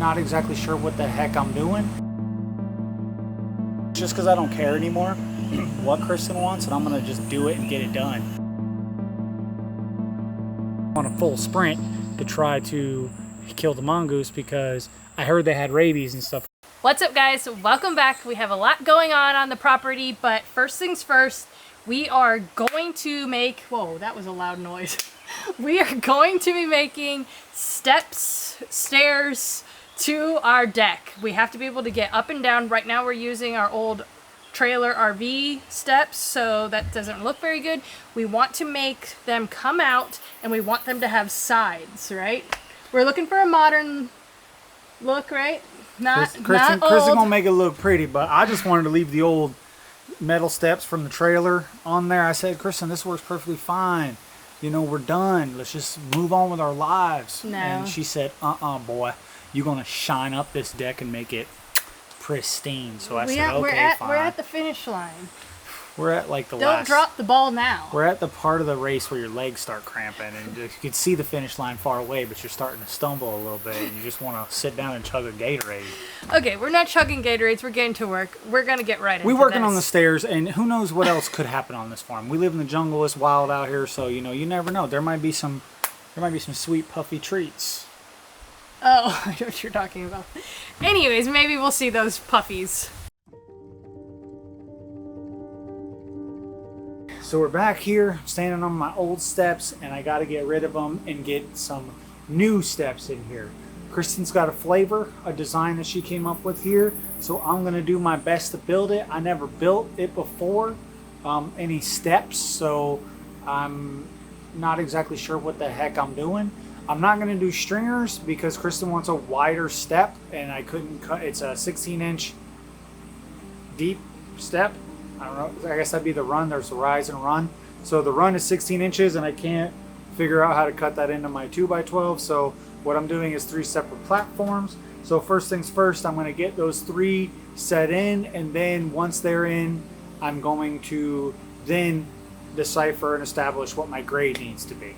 not exactly sure what the heck I'm doing. Just because I don't care anymore what Kristen wants, and I'm gonna just do it and get it done. On a full sprint to try to kill the mongoose because I heard they had rabies and stuff. What's up, guys? Welcome back. We have a lot going on the property, but first things first, we are going to make, whoa, that was a loud noise. We are going to be making stairs to our deck. We have to be able to get up and down. Right now we're using our old trailer RV steps, so that doesn't look very good. We want to make them come out, and we want them to have sides, right? We're looking for a modern look, right? Kristen gonna make it look pretty, but I just wanted to leave the old metal steps from the trailer on there. I said, Kristen, this works perfectly fine. You know, we're done. Let's just move on with our lives. No. And she said, boy, you're gonna shine up this deck and make it pristine. So I said, okay, fine. We're at the finish line. We're at like the Don't drop the ball now. We're at the part of the race where your legs start cramping and you can see the finish line far away, but you're starting to stumble a little bit and you just want to sit down and chug a Gatorade. Okay, we're not chugging Gatorades. We're getting to work. We're going to get right into We're working on the stairs, and who knows what else could happen on this farm. We live in the jungle. It's wild out here, so you know, you never know. There might be some sweet puffy treats. Oh, I know what you're talking about. Anyways, maybe we'll see those puffies. So we're back here, standing on my old steps, and I got to get rid of them and get some new steps in here. Kristen's got a flavor, a design that she came up with here, so I'm going to do my best to build it. I never built it before, any steps, so I'm not exactly sure what the heck I'm doing. I'm not going to do stringers because Kristen wants a wider step, and I couldn't cut. It's a 16-inch deep step. I don't know, I guess that'd be the run. There's the rise and run. So the run is 16 inches and I can't figure out how to cut that into my 2x12. So what I'm doing is 3 separate platforms. So first things first, I'm gonna get those 3 set in, and then once they're in, I'm going to then decipher and establish what my grade needs to be.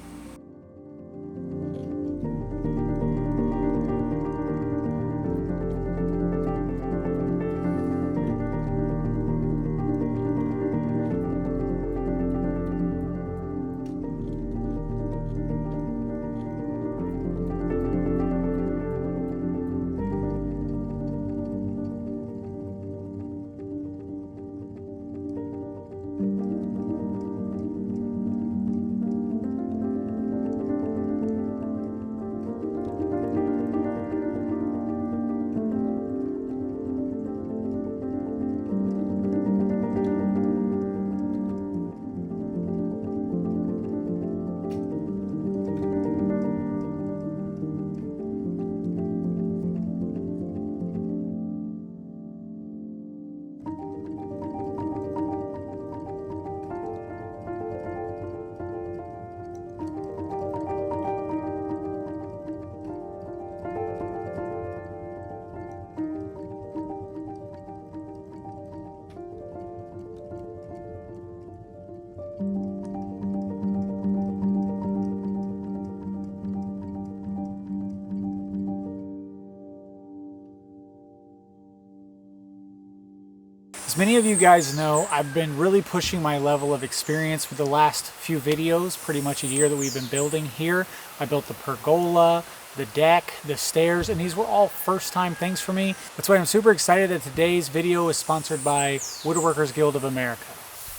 As many of you guys know, I've been really pushing my level of experience with the last few videos, pretty much a year that we've been building here. I built the pergola, the deck, the stairs, and these were all first-time things for me. That's why I'm super excited that today's video is sponsored by Woodworkers Guild of America.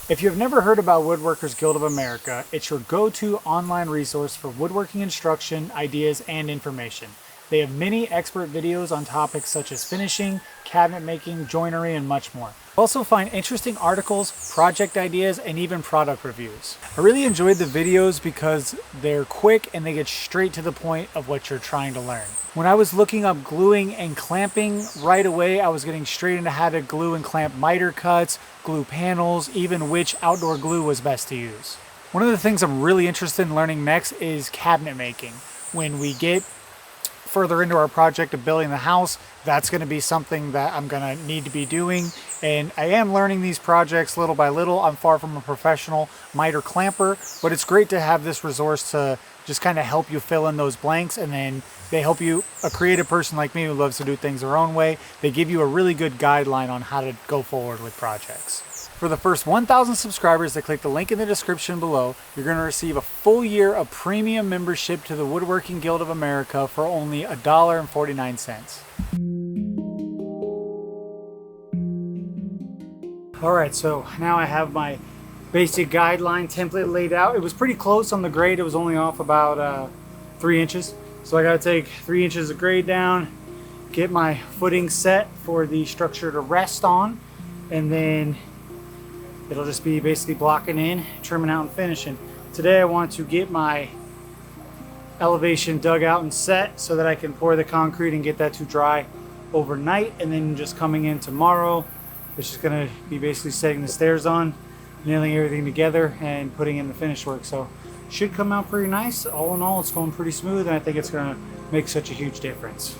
If you've never heard about Woodworkers Guild of America, it's your go-to online resource for woodworking instruction, ideas, and information. They have many expert videos on topics such as finishing, cabinet making, joinery, and much more. Also find interesting articles, project ideas, and even product reviews. I really enjoyed the videos because they're quick and they get straight to the point of what you're trying to learn. When I was looking up gluing and clamping, right away I was getting straight into how to glue and clamp miter cuts, glue panels, even which outdoor glue was best to use. One of the things I'm really interested in learning next is cabinet making. When we get further into our project of building the house, that's going to be something that I'm going to need to be doing. And I am learning these projects little by little. I'm far from a professional miter clamper, but it's great to have this resource to just kind of help you fill in those blanks, and then they help you, a creative person like me who loves to do things their own way, they give you a really good guideline on how to go forward with projects. For the first 1,000 subscribers that click the link in the description below, you're going to receive a full year of premium membership to the Woodworking Guild of America for only $1.49. All right, so now I have my basic guideline template laid out. It was pretty close on the grade. It was only off about 3 inches. So I got to take 3 inches of grade down, get my footing set for the structure to rest on, and then it'll just be basically blocking in, trimming out, and finishing. Today I want to get my elevation dug out and set so that I can pour the concrete and get that to dry overnight, and then just coming in tomorrow, it's just going to be basically setting the stairs on, nailing everything together, and putting in the finish work. So should come out pretty nice. All in all, it's going pretty smooth, and I think it's going to make such a huge difference.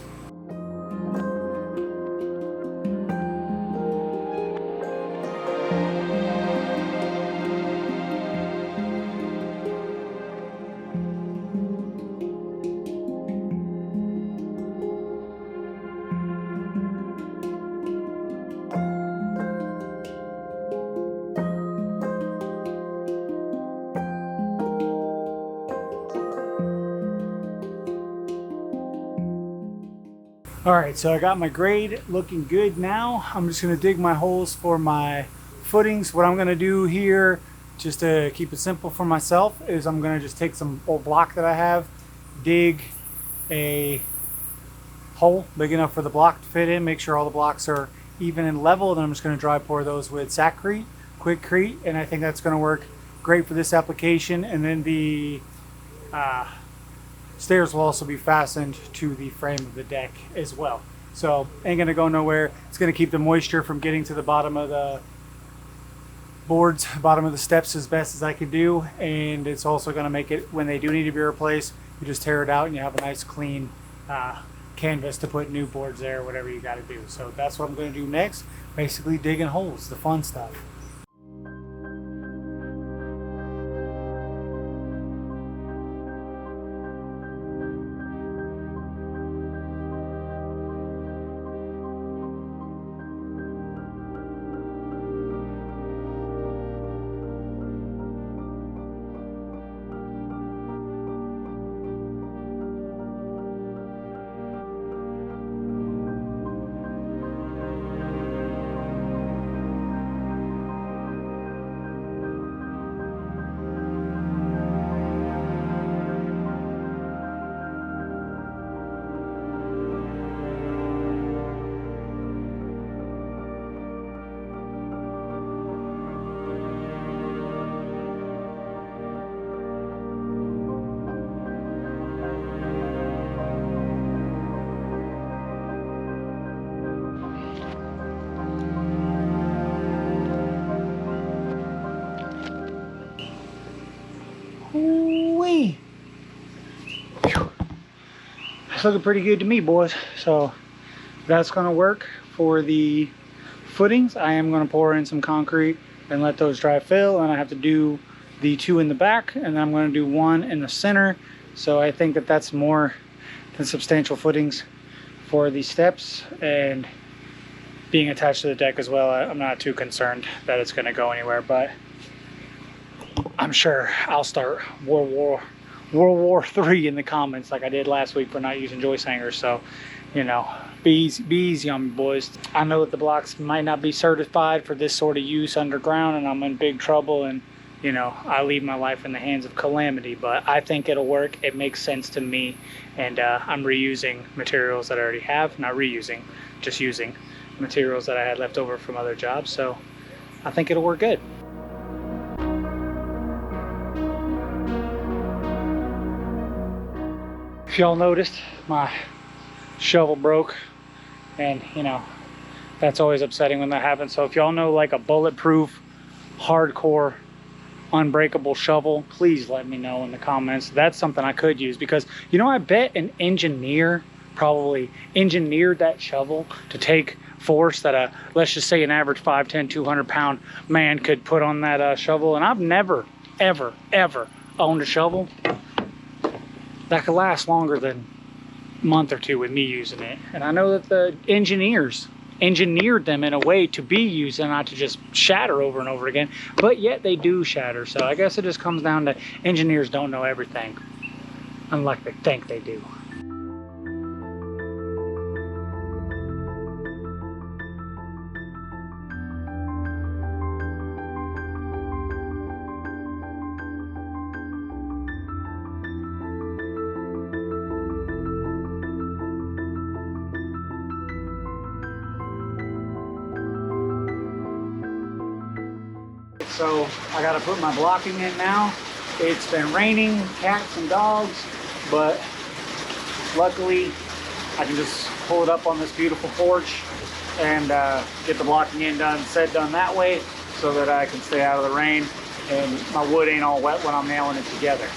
All right, so I got my grade looking good now. I'm just gonna dig my holes for my footings. What I'm gonna do here, just to keep it simple for myself, is I'm gonna just take some old block that I have, dig a hole big enough for the block to fit in, make sure all the blocks are even and level, then I'm just gonna dry pour those with Sackcrete, Quickcrete, and I think that's gonna work great for this application. And then the stairs will also be fastened to the frame of the deck as well. So ain't gonna go nowhere. It's gonna keep the moisture from getting to the bottom of the boards, bottom of the steps as best as I can do. And it's also gonna make it, when they do need to be replaced, you just tear it out and you have a nice clean canvas to put new boards there, whatever you gotta do. So that's what I'm gonna do next. Basically digging holes, the fun stuff. Ooh-wee. It's looking pretty good to me, boys. So that's going to work for the footings. I am going to pour in some concrete and let those dry fill, and I have to do the 2 in the back, and then I'm going to do 1 in the center. So I think that that's more than substantial footings for the steps, and being attached to the deck as well. I'm not too concerned that it's going to go anywhere, but I'm sure I'll start World War III in the comments like I did last week for not using joist hangers. So, you know, be easy on me, boys. I know that the blocks might not be certified for this sort of use underground, and I'm in big trouble, and you know, I leave my life in the hands of calamity, but I think it'll work. It makes sense to me, and I'm reusing materials that I already have. Not reusing, just using materials that I had left over from other jobs. So I think it'll work good. If y'all noticed, my shovel broke, and you know, that's always upsetting when that happens. So if y'all know like a bulletproof, hardcore, unbreakable shovel, please let me know in the comments. That's something I could use, because you know, I bet an engineer probably engineered that shovel to take force that a, let's just say, an average 5'10", 200-pound man could put on that shovel. And I've never ever owned a shovel, that could last longer than a month or two with me using it. And I know that the engineers engineered them in a way to be used and not to just shatter over and over again, but yet they do shatter. So I guess it just comes down to engineers don't know everything, unlike they think they do. So I got to put my blocking in now. It's been raining, cats and dogs, but luckily I can just pull it up on this beautiful porch and get the blocking in done that way, so that I can stay out of the rain and my wood ain't all wet when I'm nailing it together.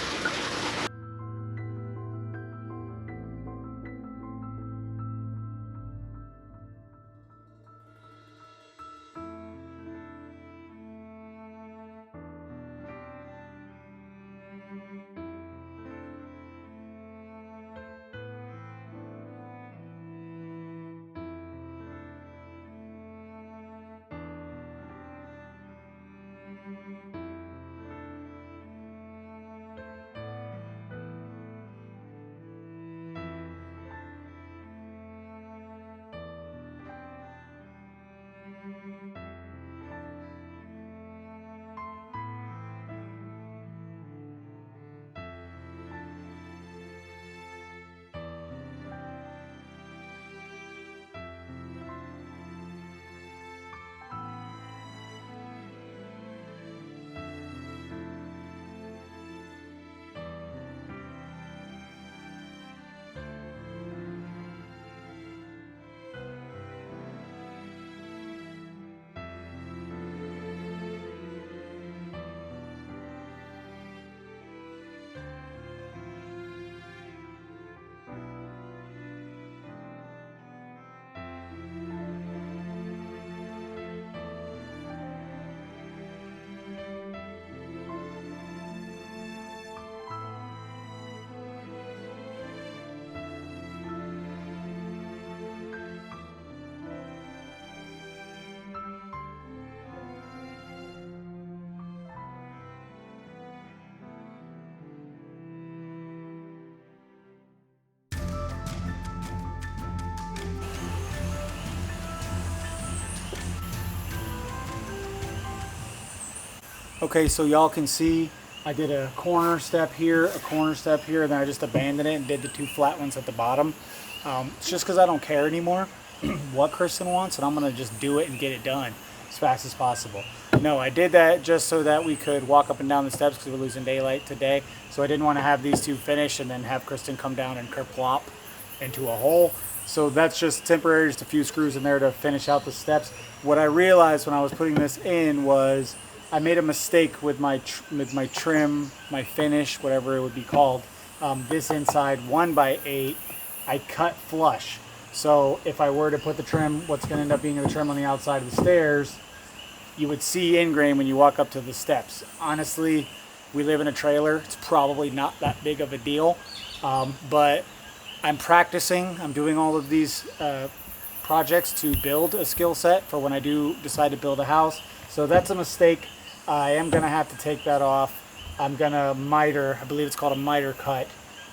Okay, so y'all can see I did a corner step here, and then I just abandoned it and did the two flat ones at the bottom. It's just because I don't care anymore what Kristen wants, and I'm going to just do it and get it done as fast as possible. No, I did that just so that we could walk up and down the steps because we're losing daylight today. So I didn't want to have these two finished and then have Kristen come down and kerplop into a hole. So that's just temporary, just a few screws in there to finish out the steps. What I realized when I was putting this in was I made a mistake with my trim, my finish, whatever it would be called. This inside 1x8, I cut flush. So if I were to put the trim, what's going to end up being the trim on the outside of the stairs, you would see ingrain when you walk up to the steps. Honestly, we live in a trailer. It's probably not that big of a deal, but I'm practicing. I'm doing all of these projects to build a skill set for when I do decide to build a house. So that's a mistake. I am going to have to take that off. I'm going to miter, I believe it's called a miter cut,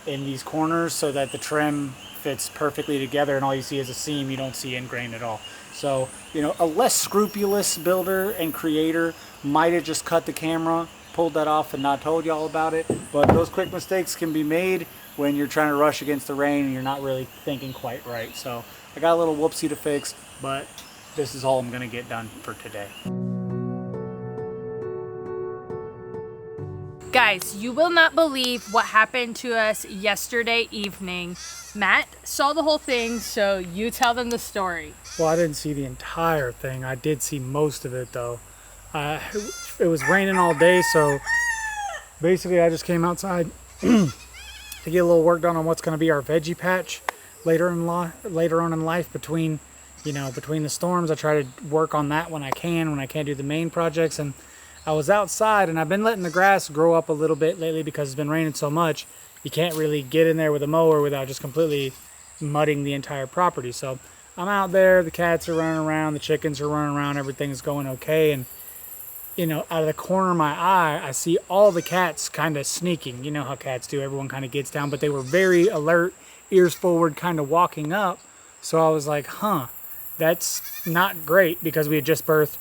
in these corners so that the trim fits perfectly together and all you see is a seam. You don't see ingrain at all. So, you know, a less scrupulous builder and creator might have just cut the camera, pulled that off and not told y'all about it. But those quick mistakes can be made when you're trying to rush against the rain and you're not really thinking quite right. So I got a little whoopsie to fix, but this is all I'm going to get done for today. Guys, you will not believe what happened to us yesterday evening. Matt saw the whole thing, so you tell them the story. Well, I didn't see the entire thing. I did see most of it, though. It was raining all day, so basically I just came outside to get a little work done on what's going to be our veggie patch later on in life. Between the storms, I try to work on that when I can't do the main projects. And I was outside, and I've been letting the grass grow up a little bit lately because it's been raining so much. you can't really get in there with a mower without just completely mudding the entire property. So I'm out there, the cats are running around, the chickens are running around, everything's going okay. And you know, out of the corner of my eye, I see all the cats kind of sneaking. You know how cats do, everyone kind of gets down, but they were very alert, ears forward, kind of walking up. So I was like, huh, that's not great, because we had just birthed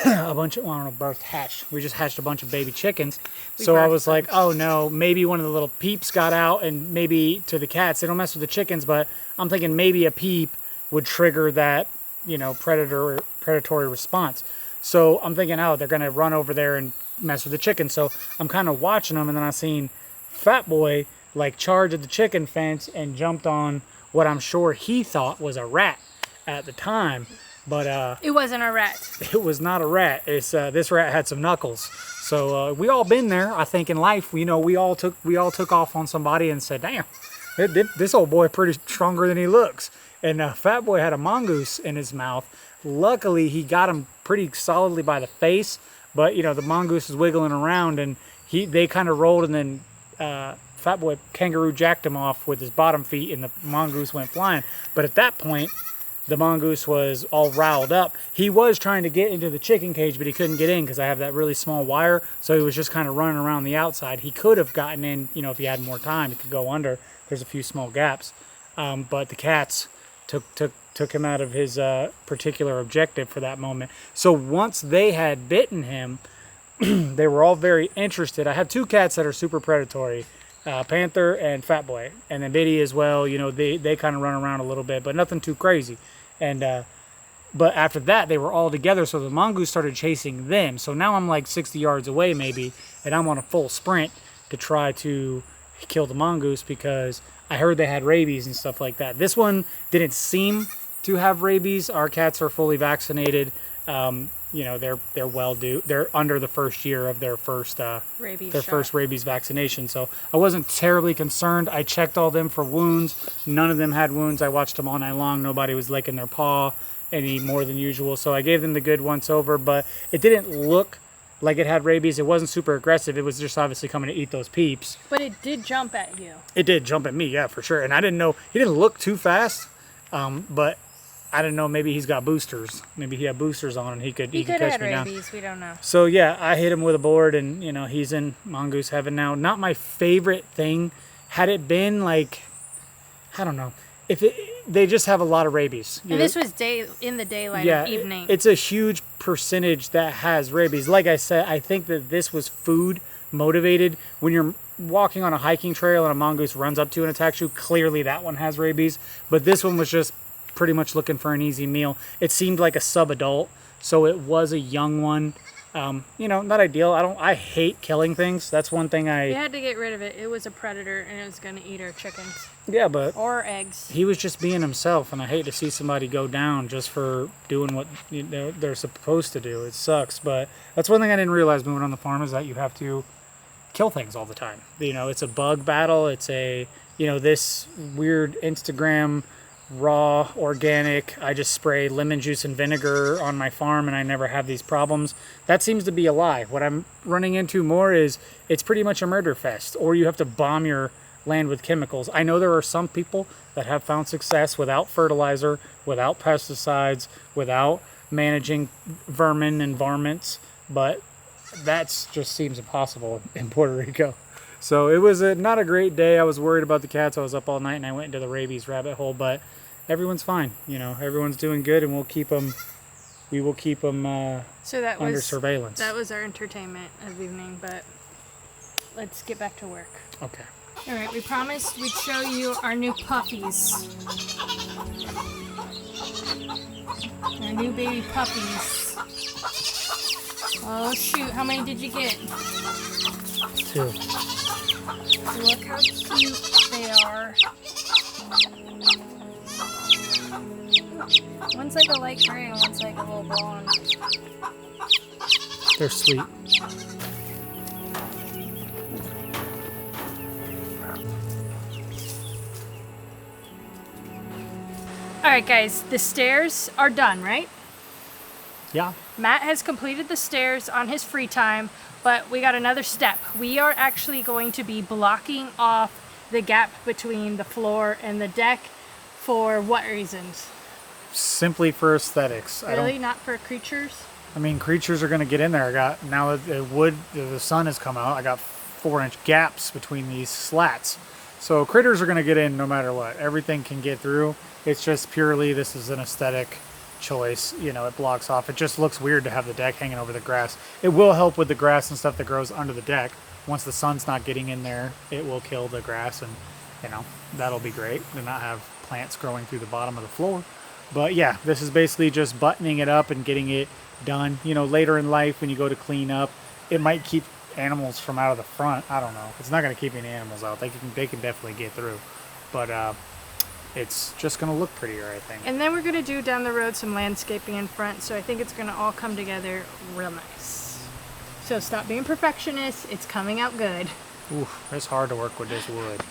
a bunch of, well, I don't know, hatched. We just hatched a bunch of baby chickens. So I was like, oh no, maybe one of the little peeps got out, and maybe to the cats, they don't mess with the chickens, but I'm thinking maybe a peep would trigger that, you know, predatory response. So I'm thinking, oh, they're going to run over there and mess with the chicken. So I'm kind of watching them, and then I seen Fat Boy like charge at the chicken fence and jumped on what I'm sure he thought was a rat at the time. But it wasn't a rat. It was not a rat. It's this rat had some knuckles. So we all been there, I think, in life. You know, we all took off on somebody and said, damn, this old boy pretty stronger than he looks. And Fat Boy had a mongoose in his mouth. Luckily, he got him pretty solidly by the face, but you know, the mongoose was wiggling around, and they kind of rolled, and then Fat Boy kangaroo jacked him off with his bottom feet, and the mongoose went flying. But at that point, the mongoose was all riled up. He was trying to get into the chicken cage, but he couldn't get in because I have that really small wire, so he was just kind of running around the outside. He could have gotten in, you know, if he had more time, he could go under. There's a few small gaps, but the cats took him out of his particular objective for that moment. So once they had bitten him, they were all very interested. I have two cats that are super predatory, Panther and Fat Boy, and then Biddy as well. You know, they kind of run around a little bit, but nothing too crazy. And but after that, they were all together, so the mongoose started chasing them. So now I'm like 60 yards away maybe, and I'm on a full sprint to try to kill the mongoose, because I heard they had rabies and stuff like that. This one didn't seem to have rabies. Our cats are fully vaccinated. You know, they're well due. They're under the first year of their first rabies vaccination. So I wasn't terribly concerned. I checked all them for wounds. None of them had wounds. I watched them all night long. Nobody was licking their paw any more than usual. So I gave them the good once over, but it didn't look like it had rabies. It wasn't super aggressive. It was just obviously coming to eat those peeps. But it did jump at you. It did jump at me, yeah, for sure. And I didn't know, he didn't look too fast, but I didn't know, maybe he's got boosters. Maybe he had boosters on and he could catch me down. Rabies, we don't know. So yeah, I hit him with a board, and you know, he's in mongoose heaven now. Not my favorite thing. Had it been like, I don't know, they just have a lot of rabies. And this was in the daylight, evening. It's a huge percentage that has rabies. Like I said, I think that this was food motivated. When you're walking on a hiking trail and a mongoose runs up to you and attacks you, clearly that one has rabies. But this one was just pretty much looking for an easy meal. It seemed like a sub-adult, so it was a young one. You know, not ideal. I hate killing things. That's one thing We had to get rid of it. It was a predator, and it was going to eat our chickens. Yeah, but or eggs. He was just being himself, and I hate to see somebody go down just for doing what, you know, they're supposed to do. It sucks, but that's one thing I didn't realize moving on the farm, is that you have to kill things all the time. You know, it's a bug battle. It's a, you know, this weird Instagram raw organic, I just spray lemon juice and vinegar on my farm and I never have these problems. That seems to be a lie. What I'm running into more is it's pretty much a murder fest, or you have to bomb your land with chemicals. I know there are some people that have found success without fertilizer, without pesticides, without managing vermin and varmints, but that just seems impossible in Puerto Rico. So it was not a great day. I was worried about the cats. I was up all night and I went into the rabies rabbit hole, but everyone's fine. You know, everyone's doing good, and we will keep them under surveillance. That was our entertainment of evening, but let's get back to work. Okay. All right, we promised we'd show you our new puppies. Our new baby puppies. Oh shoot, how many did you get? 2. Look how cute they are. One's like a light gray and one's like a little blonde. They're sweet. Alright guys, the stairs are done, right? Yeah. Matt has completed the stairs on his free time, but we got another step. We are actually going to be blocking off the gap between the floor and the deck. For what reasons? Simply for aesthetics. Really? Not for creatures? I mean, creatures are going to get in there. I got, now that the sun has come out, I got 4-inch gaps between these slats. So critters are going to get in no matter what. Everything can get through. It's just purely, this is an aesthetic choice. You know, it blocks off. It just looks weird to have the deck hanging over the grass. It will help with the grass and stuff that grows under the deck. Once the sun's not getting in there, it will kill the grass, and, you know, that'll be great to not have plants growing through the bottom of the floor. But yeah, this is basically just buttoning it up and getting it done. You know, later in life when you go to clean up, it might keep animals from out of the front. I don't know. It's not going to keep any animals out. They can definitely get through. But it's just going to look prettier, I think. And then we're going to do down the road some landscaping in front, so I think it's going to all come together real nice. So stop being perfectionist. It's coming out good. Oof, it's hard to work with this wood.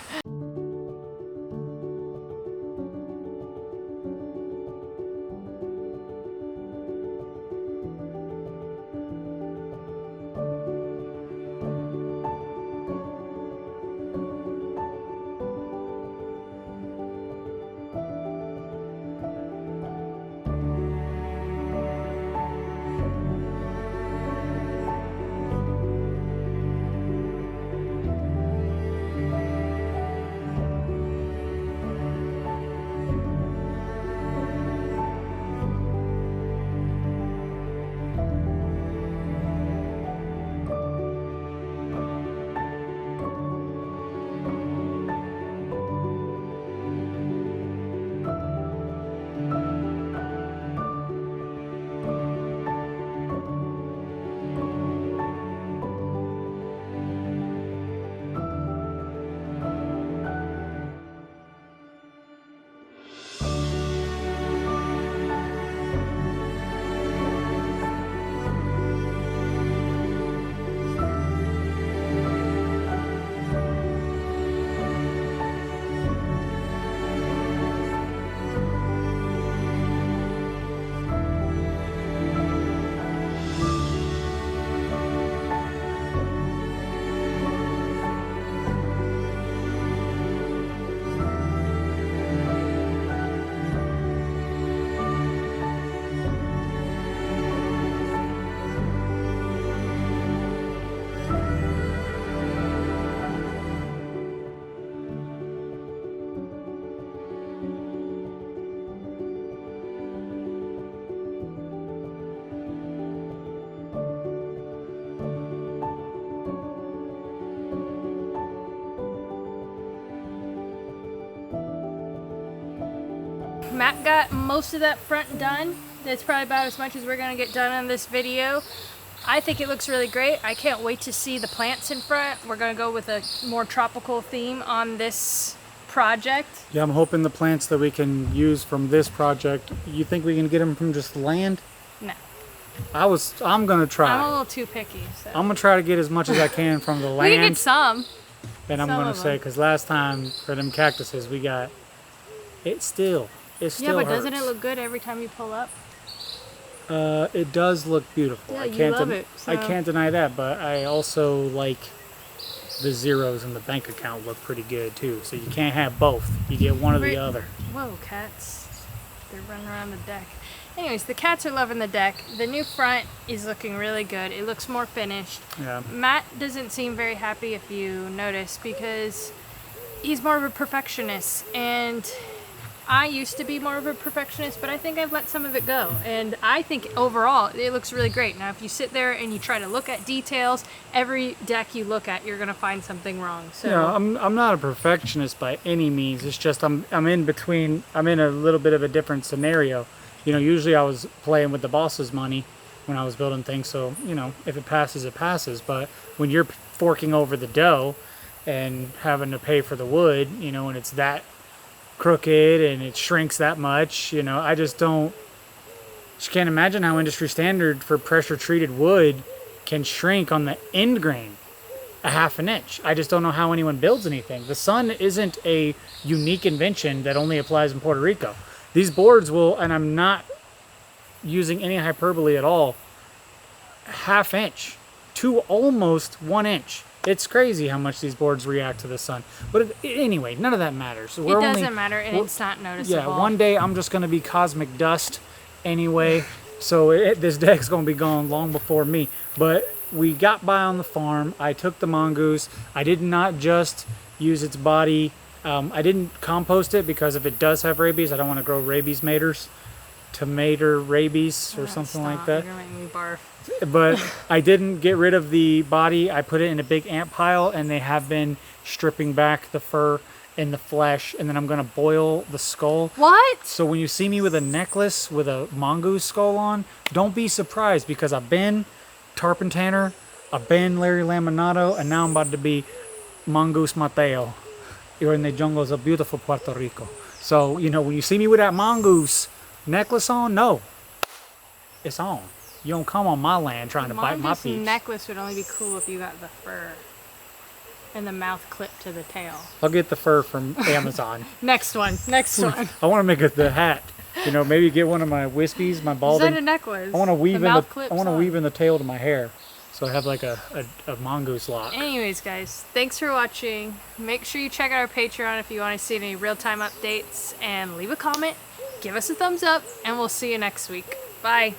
Matt got most of that front done. That's probably about as much as we're going to get done in this video. I think it looks really great. I can't wait to see the plants in front. We're going to go with a more tropical theme on this project. Yeah, I'm hoping the plants that we can use from this project, you think we can get them from just land? No. I'm going to try. I'm a little too picky. So. I'm going to try to get as much as I can from the land. We can get some. And I'm going to say, because last time for them cactuses, we got, it still Yeah, but hurts. doesn't it look good every time you pull up? It does look beautiful. Yeah, I you can't love it. So. I can't deny that, but I also like the zeros in the bank account look pretty good too. So you can't have both. You get one or the other. Whoa, cats. They're running around the deck. Anyways, the cats are loving the deck. The new front is looking really good. It looks more finished. Yeah. Matt doesn't seem very happy, if you notice, because he's more of a perfectionist, and I used to be more of a perfectionist, but I think I've let some of it go. And I think overall, it looks really great. Now, if you sit there and you try to look at details, every deck you look at, you're going to find something wrong. So Yeah, I'm not a perfectionist by any means. It's just I'm in between. I'm in a little bit of a different scenario. You know, usually I was playing with the boss's money when I was building things. So, you know, if it passes, it passes. But when you're forking over the dough and having to pay for the wood, you know, and it's that crooked and it shrinks that much, you know, I just can't imagine how industry standard for pressure treated wood can shrink on the end grain a half an inch. I just don't know how anyone builds anything. The sun isn't a unique invention that only applies in Puerto Rico. These boards will, and I'm not using any hyperbole at all, ½ inch to almost 1 inch. It's crazy how much these boards react to the sun. But anyway, none of that matters. It doesn't matter, and it's not noticeable. Yeah, one day I'm just going to be cosmic dust anyway. So this deck's going to be gone long before me. But we got by on the farm. I took the mongoose. I did not just use its body. I didn't compost it because if it does have rabies, I don't want to grow rabies maters. Tomato rabies or something like that. You're gonna make me barf. But I didn't get rid of the body. I put it in a big ant pile, and they have been stripping back the fur and the flesh, and then I'm going to boil the skull. What? So when you see me with a necklace with a mongoose skull on, don't be surprised, because I've been Tarpon Tanner, I've been Larry Laminato, and now I'm about to be Mongoose Mateo. You're in the jungles of beautiful Puerto Rico. So, you know, when you see me with that mongoose necklace on, no, it's on. You don't come on my land trying to bite my Mongoose peeps. necklace would only be cool if you got the fur and the mouth clipped to the tail. I'll get the fur from Amazon. Next one. Next one. I want to make the hat. You know, maybe get one of my wispies, my Is balding. that a necklace? I want to weave the mouth clips I want to on. weave in the tail to my hair, so I have like a mongoose lock. Anyways, guys, thanks for watching. Make sure you check out our Patreon if you want to see any real-time updates, and leave a comment, give us a thumbs up, and we'll see you next week. Bye.